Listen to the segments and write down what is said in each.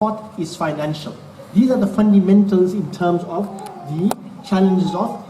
Fourth is financial. These are the fundamentals in terms of the challenges of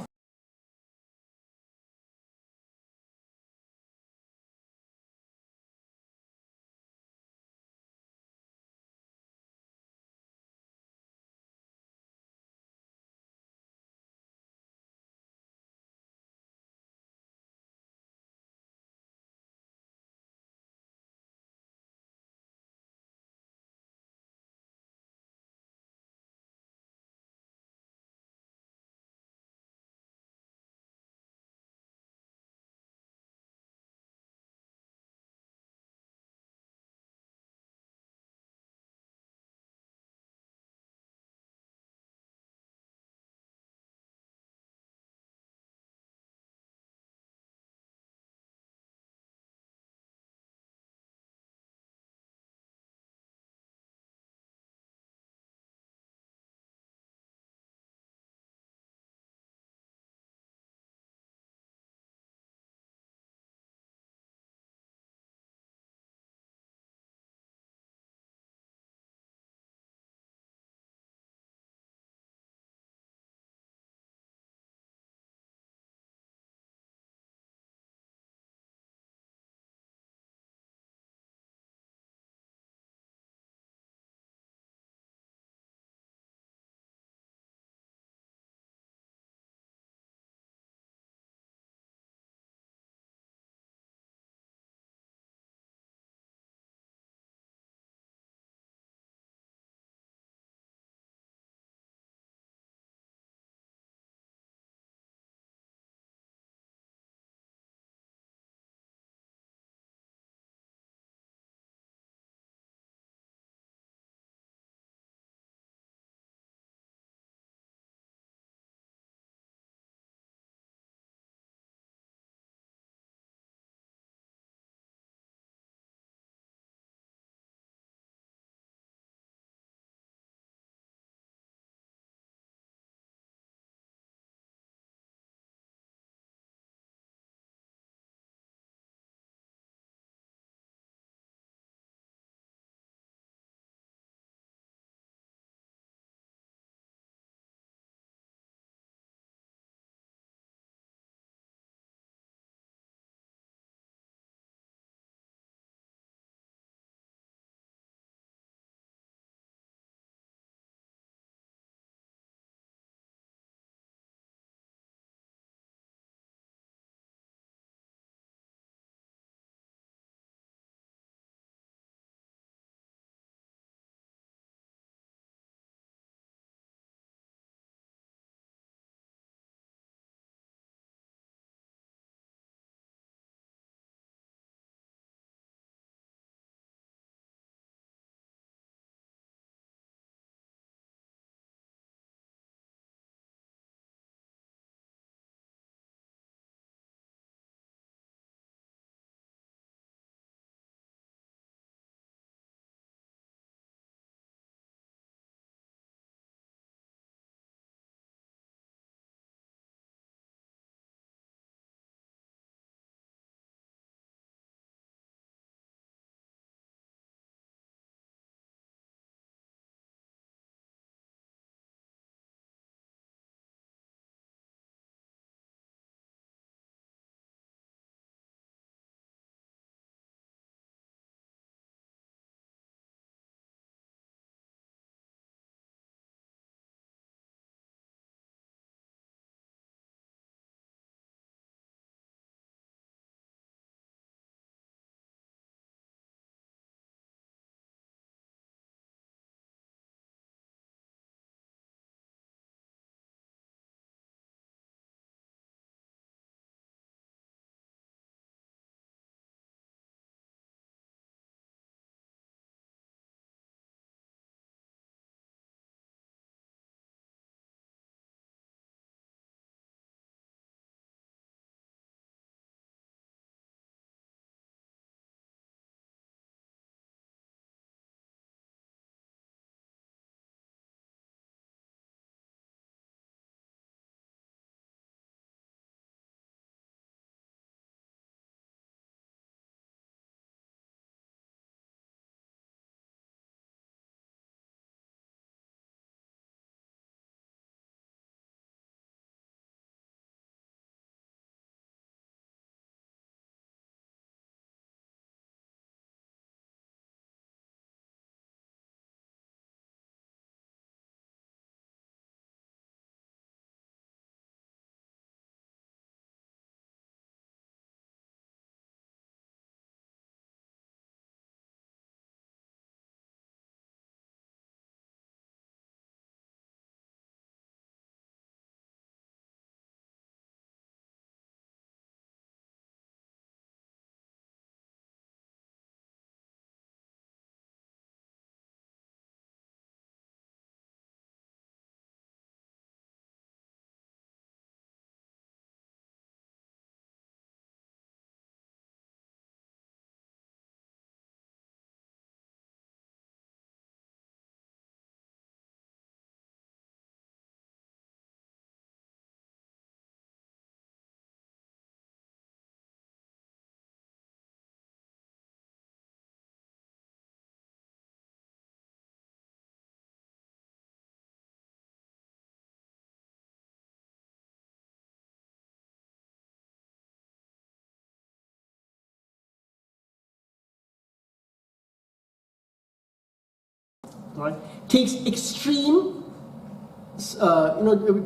right, takes extreme,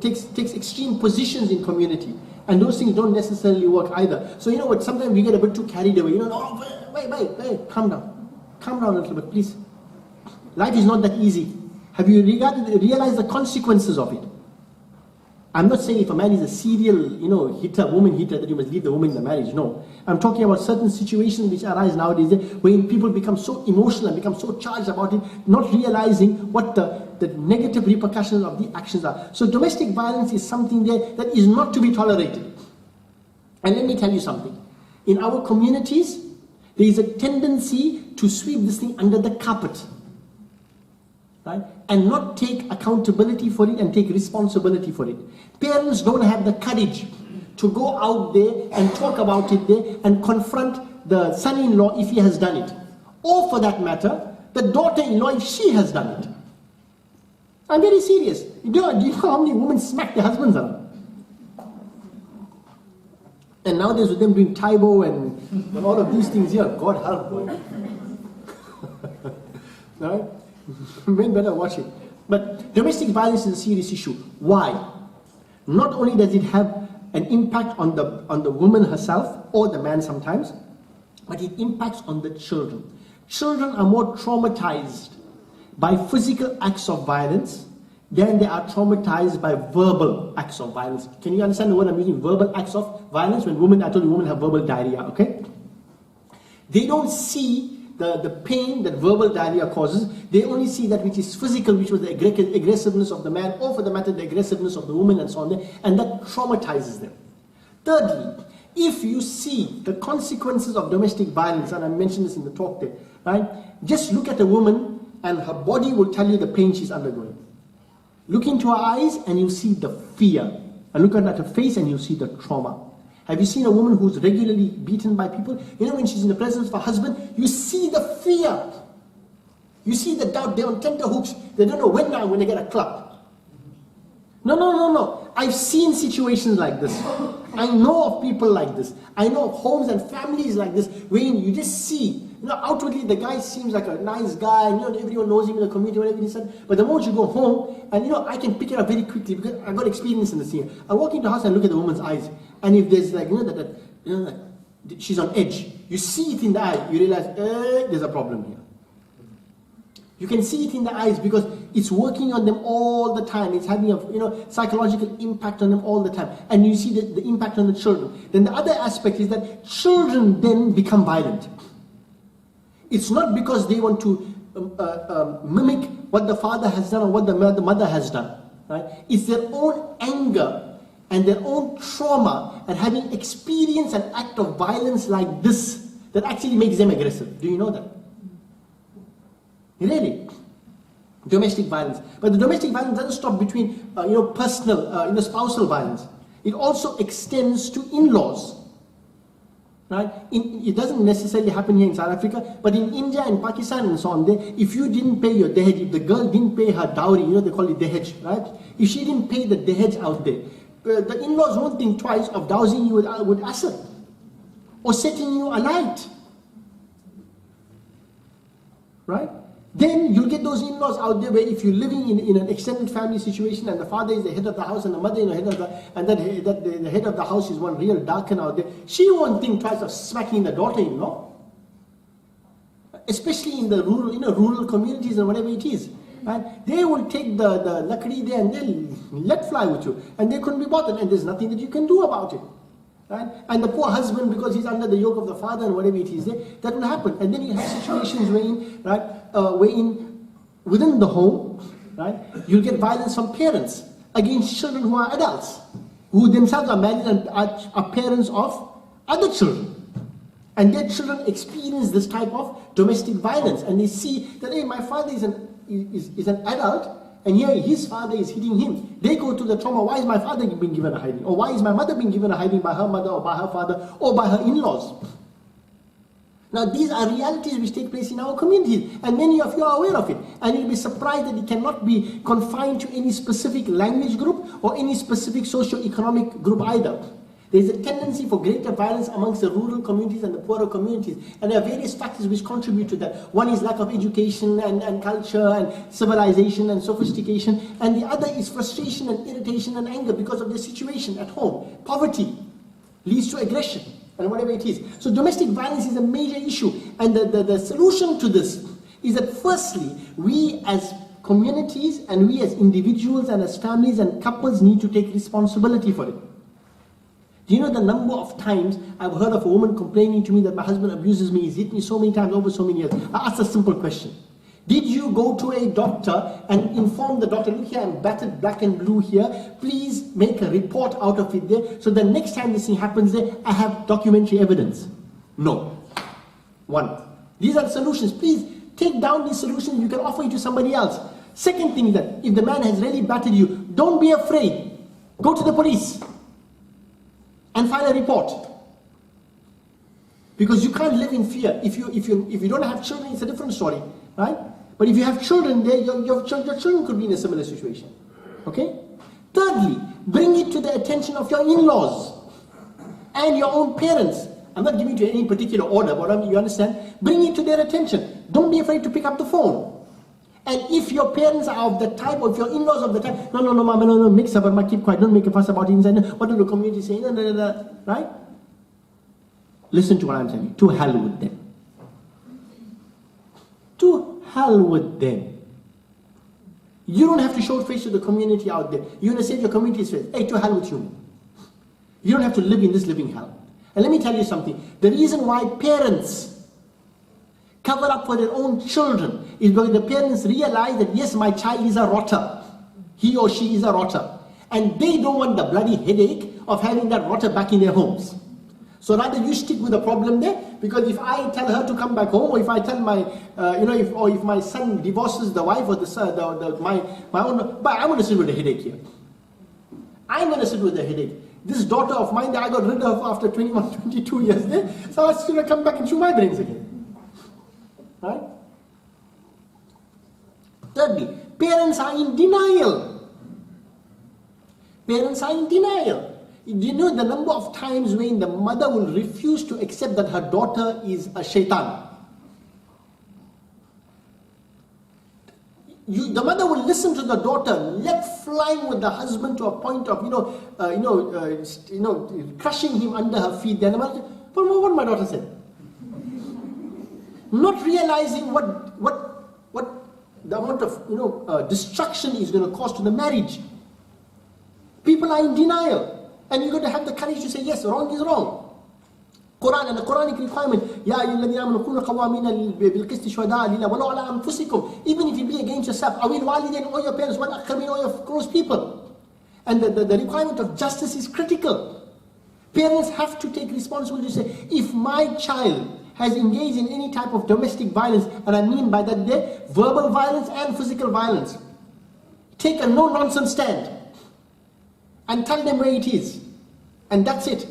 takes extreme positions in community, and those things don't necessarily work either. So you know what? Sometimes we get a bit too carried away. Oh, wait, calm down a little bit, please. Life is not that easy. Have you realized the consequences of it? I'm not saying if a man is a serial, woman hitter, that you must leave the woman in the marriage. No. I'm talking about certain situations which arise nowadays when people become so emotional and become so charged about it, not realizing what the negative repercussions of the actions are. So domestic violence is something there that is not to be tolerated. And let me tell you something. In our communities, there is a tendency to sweep this thing under the carpet. Right? And not take accountability for it and take responsibility for it. Parents don't have the courage to go out there and talk about it there and confront the son-in-law if he has done it. Or for that matter, the daughter-in-law if she has done it. I'm very serious. Do you know how many women smack their husbands around? And nowadays with them doing Taibo and all of these things here, God help boy. Right? Men better watch it. But domestic violence is a serious issue. Why? Not only does it have an impact on the woman herself or the man sometimes, but it impacts on the children. Children are more traumatized by physical acts of violence than they are traumatized by verbal acts of violence. Can you understand the word I'm using? Verbal acts of violence. When I told you women have verbal diarrhea, okay? They don't see the pain that verbal diarrhea causes. They only see that which is physical, which was the aggressiveness of the man, or for the matter the aggressiveness of the woman and so on, and that traumatizes them. Thirdly, if you see the consequences of domestic violence, and I mentioned this in the talk there, right? Just look at a woman and her body will tell you the pain she's undergoing. Look into her eyes and you see the fear. And look at her face and you see the trauma. Have you seen a woman who's regularly beaten by people? When she's in the presence of her husband, you see the fear. You see the doubt. They're on tenterhooks. They don't know when they get a club. No. I've seen situations like this. I know of people like this. I know of homes and families like this, where you just see, outwardly the guy seems like a nice guy, and everyone knows him in the community, whatever he said. But the moment you go home, and I can pick it up very quickly because I got experience in this here. I walk into the house and look at the woman's eyes, and if there's she's on edge, you see it in the eye. You realize there's a problem here. You can see it in the eyes because it's working on them all the time. It's having a psychological impact on them all the time. And you see the impact on the children. Then the other aspect is that children then become violent. It's not because they want to mimic what the father has done or what the mother has done. Right? It's their own anger and their own trauma and having experienced an act of violence like this that actually makes them aggressive. Do you know that? Really? Domestic violence. But the domestic violence doesn't stop between personal, spousal violence. It also extends to in-laws. Right? It doesn't necessarily happen here in South Africa, but in India and Pakistan and so on, if you didn't pay your dehej, if the girl didn't pay her dowry, they call it dehej, right? If she didn't pay the dehej out there, the in-laws won't think twice of dousing you with acid or setting you alight. Right? Then you'll get those in-laws out there where if you're living in an extended family situation and the father is the head of the house and the mother is the head of the head of the house is one real darken out there, she won't think twice of smacking the daughter-in-law. Especially in the rural communities and whatever it is. Right? They will take the lakdi there and they'll let fly with you. And they couldn't be bothered and there's nothing that you can do about it. Right? And the poor husband, because he's under the yoke of the father and whatever it is there, that will happen. And then you have situations wherein within the home, right, you'll get violence from parents against children who are adults, who themselves are married and are parents of other children. And their children experience this type of domestic violence. And they see that, hey, my father is an adult, and here his father is hitting him. They go to the trauma, why is my father being given a hiding? Or why is my mother being given a hiding by her mother or by her father or by her in-laws? Now these are realities which take place in our communities, and many of you are aware of it. And you'll be surprised that it cannot be confined to any specific language group or any specific socio-economic group either. There's a tendency for greater violence amongst the rural communities and the poorer communities. And there are various factors which contribute to that. One is lack of education and culture and civilization and sophistication. And the other is frustration and irritation and anger because of the situation at home. Poverty leads to aggression and whatever it is. So domestic violence is a major issue. And the solution to this is that firstly, we as communities and we as individuals and as families and couples need to take responsibility for it. Do you know the number of times I've heard of a woman complaining to me that my husband abuses me, he's hit me so many times over so many years? I asked a simple question. Did you go to a doctor and inform the doctor, look here, I'm battered black and blue here, please make a report out of it there, so the next time this thing happens there, I have documentary evidence? No. One. These are the solutions. Please take down these solutions, you can offer it to somebody else. Second thing is that if the man has really battered you, don't be afraid. Go to the police and file a report. Because you can't live in fear. If you don't have children, it's a different story, right? But if you have children there, your children could be in a similar situation. Okay? Thirdly, bring it to the attention of your in-laws and your own parents. I'm not giving you any particular order, but you understand? Bring it to their attention. Don't be afraid to pick up the phone. And if your parents are of the type, or if your in-laws of the type, no, mama, no, mix up, but keep quiet, don't make a fuss about it inside, what do the community say, right? Listen to what I'm saying. To hell with them. To hell with them. You don't have to show face to the community out there. You want to save your community's face. Hey, to hell with you. You don't have to live in this living hell. And let me tell you something. The reason why parents cover up for their own children is because the parents realize that yes, my child is a rotter. He or she is a rotter. And they don't want the bloody headache of having that rotter back in their homes. So rather you stick with the problem there, because if I tell her to come back home, or if I tell my, if my son divorces the wife or my own, but I'm going to sit with the headache here. I'm going to sit with the headache. This daughter of mine that I got rid of after 21, 22 years there, so I'm going to come back and chew my brains again. Right? Thirdly, parents are in denial. Parents are in denial. Do you know the number of times when the mother will refuse to accept that her daughter is a shaitan? The mother will listen to the daughter, left flying with the husband to a point of, crushing him under her feet. Then the mother, but what my daughter said. Not realizing what the amount of destruction is going to cause to the marriage. People are in denial. And you're going to have the courage to say, yes, wrong is wrong. Quran and the Quranic requirement, Ya ayyuhalladhina amanu kunu qawwamina bil qisti shuhada'a lillahi walau ala anfusikum. Even if you be against yourself, awil walidain or your parents, wal aqrabin or your close people. And the requirement of justice is critical. Parents have to take responsibility to say, if my child has engaged in any type of domestic violence, and I mean by that there, verbal violence and physical violence, take a no-nonsense stand and tell them where it is. And that's it.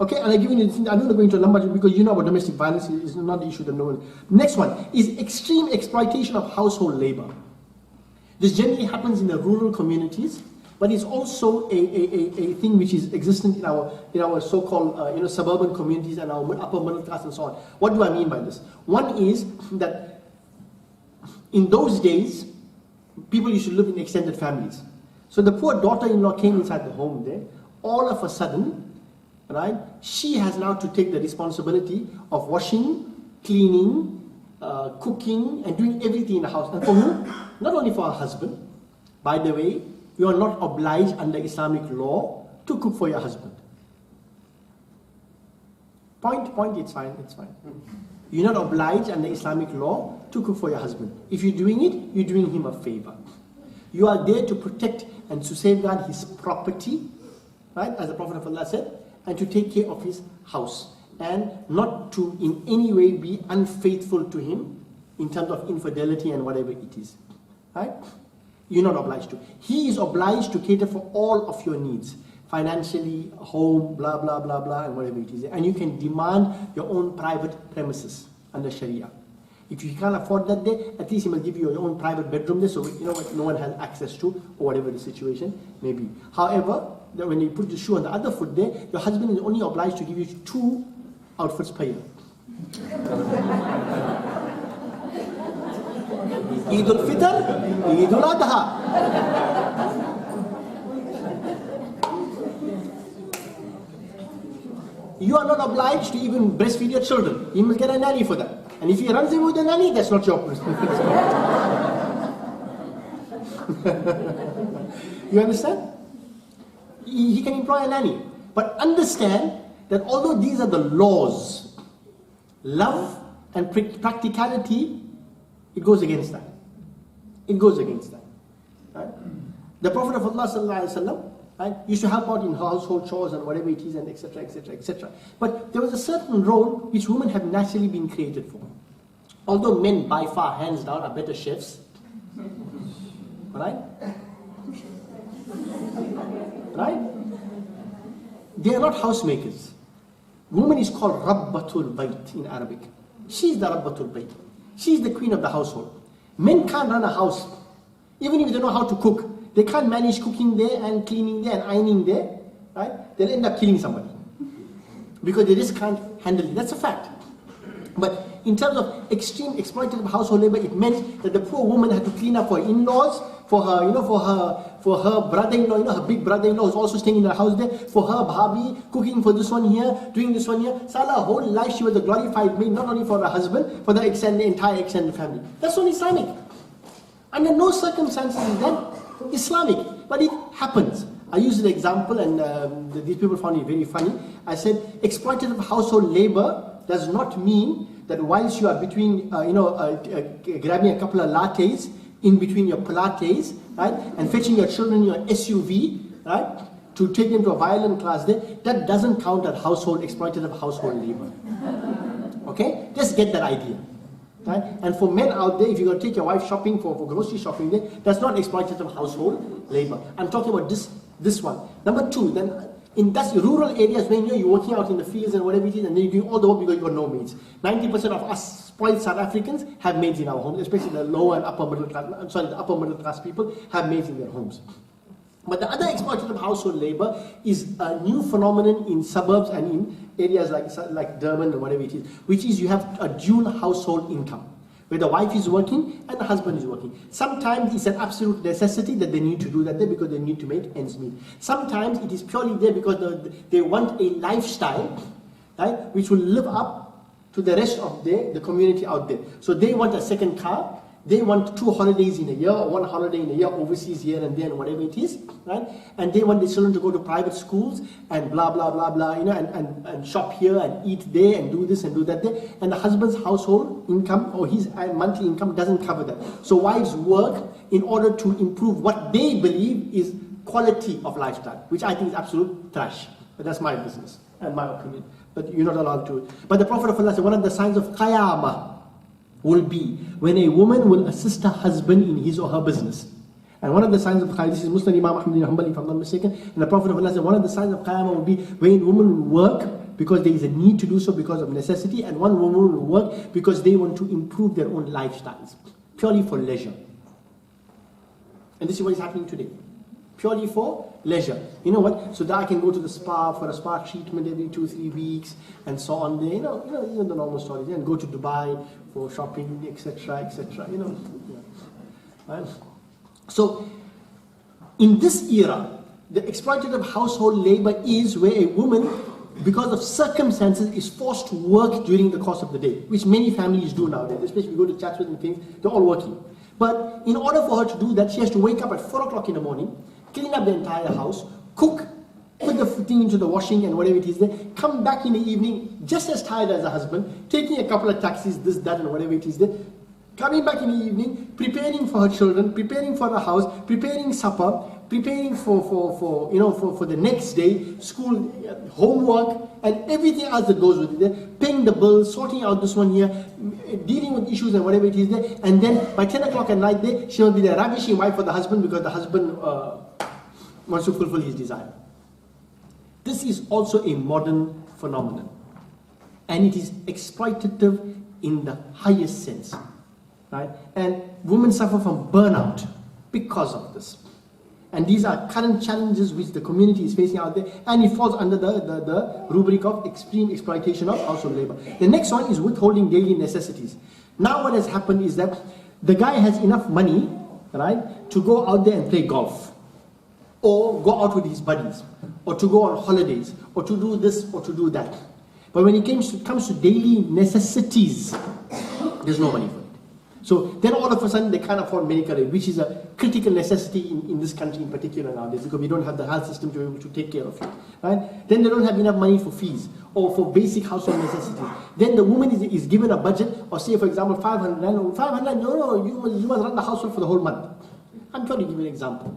Okay, and I'm giving you, I'm not going to a number because you know about domestic violence is not the issue that no one. Next one is extreme exploitation of household labor. This generally happens in the rural communities, but it's also a thing which is existent in our so-called suburban communities and our upper middle class and so on. What do I mean by this? One is that in those days, people used to live in extended families. So the poor daughter-in-law came inside the home there. All of a sudden, right, she has now to take the responsibility of washing, cleaning, cooking, and doing everything in the house. And for who? Not only for her husband. By the way, you are not obliged under Islamic law to cook for your husband. Point, it's fine. You're not obliged under Islamic law to cook for your husband. If you're doing it, you're doing him a favor. You are there to protect and to safeguard his property, right, as the Prophet of Allah said, and to take care of his house, and not to in any way be unfaithful to him in terms of infidelity and whatever it is, right? You're not obliged to. He is obliged to cater for all of your needs, financially, home, blah, blah, blah, blah, and whatever it is. And you can demand your own private premises under Sharia. If you can't afford that there, at least he must give you your own private bedroom there, so you know what no one has access to, or whatever the situation may be. However, that when you put the shoe on the other foot there, your husband is only obliged to give you 2 outfits per year. Eid al-Fitr, Eid al-Adha. You are not obliged to even breastfeed your children. You must get a nanny for that. And if he runs away with a nanny, that's not your responsibility. You understand? He can employ a nanny. But understand that although these are the laws, love and practicality, it goes against that. It goes against that. Right? The Prophet of Allah sallallahu alaihi wasallam, right, used to help out in household chores and whatever it is, and etc., etc., etc. But there was a certain role which women have naturally been created for. Although men by far, hands down, are better chefs, right? Right? They are not housemakers. Woman is called Rabbatul Bayt in Arabic. She's the Rabbatul Bayt. She's the queen of the household. Men can't run a house. Even if they know how to cook, they can't manage cooking there and cleaning there and ironing there, right? They'll end up killing somebody. Because they just can't handle it. That's a fact. But in terms of extreme exploitative household labor, it meant that the poor woman had to clean up for her in-laws, for her, for her brother-in-law, her big brother-in-law who's also staying in the house there, for her bhabi, cooking for this one here, doing this one here. Salah, her whole life she was a glorified maid, not only for her husband, for the entire extended family. That's not Islamic. Under no circumstances is that Islamic, but it happens. I used an example, and these people found it very funny. I said, exploitative household labor does not mean that whilst you are between, grabbing a couple of lattes in between your Pilates, right, and fetching your children in your SUV, right, to take them to a violin class there, that doesn't count as exploitative household labor. Okay, just get that idea. Right? And for men out there, if you're going to take your wife shopping for grocery shopping there, that's not exploitative household labor. I'm talking about this one. Number 2, then in rural areas when you're working out in the fields and whatever it is, and then you're doing all the work because you've got no maids. 90% of us spoiled South Africans have maids in our homes, especially the lower and upper middle class people have maids in their homes. But the other exploitative household labor is a new phenomenon in suburbs and in areas like Durban or whatever it is, which is you have a dual household income, where the wife is working and the husband is working. Sometimes it's an absolute necessity that they need to do that there because they need to make ends meet. Sometimes it is purely there because they want a lifestyle, right, which will live up to the rest of the community out there. So they want a second car. They want 2 holidays in a year, or 1 holiday in a year, overseas here and there, and whatever it is, right? And they want the children to go to private schools and blah, blah, blah, blah, and shop here and eat there and do this and do that there. And the husband's household income or his monthly income doesn't cover that. So wives work in order to improve what they believe is quality of lifestyle, which I think is absolute trash. But that's my business and my opinion. But you're not allowed to. But the Prophet of Allah said, one of the signs of Qiyamah will be when a woman will assist her husband in his or her business. And one of the signs of Qiyamah, this is Muslim Imam Ahmad bin Hanbal, if I'm not mistaken, and the Prophet of Allah said, one of the signs of Qiyamah will be when women will work because there is a need to do so because of necessity, and one woman will work because they want to improve their own lifestyles, purely for leisure. And this is what is happening today. Purely for leisure. You know what? So that I can go to the spa for a spa treatment every 2-3 weeks and so on there. You know the normal stories. And go to Dubai for shopping, etc., etc. Right? So in this era, the exploitative household labor is where a woman, because of circumstances, is forced to work during the course of the day, which many families do nowadays. Especially if you go to Chatsworth and things, they're all working. But in order for her to do that, she has to wake up at 4 o'clock in the morning, clean up the entire house, cook, put the thing into the washing and whatever it is there, come back in the evening just as tired as the husband, taking a couple of taxis, this, that and whatever it is there, coming back in the evening, preparing for her children, preparing for the house, preparing supper, preparing for the next day, school, homework, and everything else that goes with it there, paying the bills, sorting out this one here, dealing with issues and whatever it is there, and then by 10 o'clock at night there, she will be the ravishing wife for the husband because the husband wants to fulfill his desire. This is also a modern phenomenon, and it is exploitative in the highest sense, right? And women suffer from burnout because of this. And these are current challenges which the community is facing out there, and it falls under the rubric of extreme exploitation of household labor. The next one is withholding daily necessities. Now what has happened is that the guy has enough money, right, to go out there and play golf, or go out with his buddies, or to go on holidays, or to do this, or to do that. But when it comes to daily necessities, there's no money for it. So then all of a sudden they can't afford medical aid, which is a critical necessity in this country in particular nowadays, because we don't have the health system to be able to take care of you. Right? Then they don't have enough money for fees or for basic household necessities. Then the woman is given a budget, or say for example 500, no, you must run the household for the whole month. I'm trying to give you an example.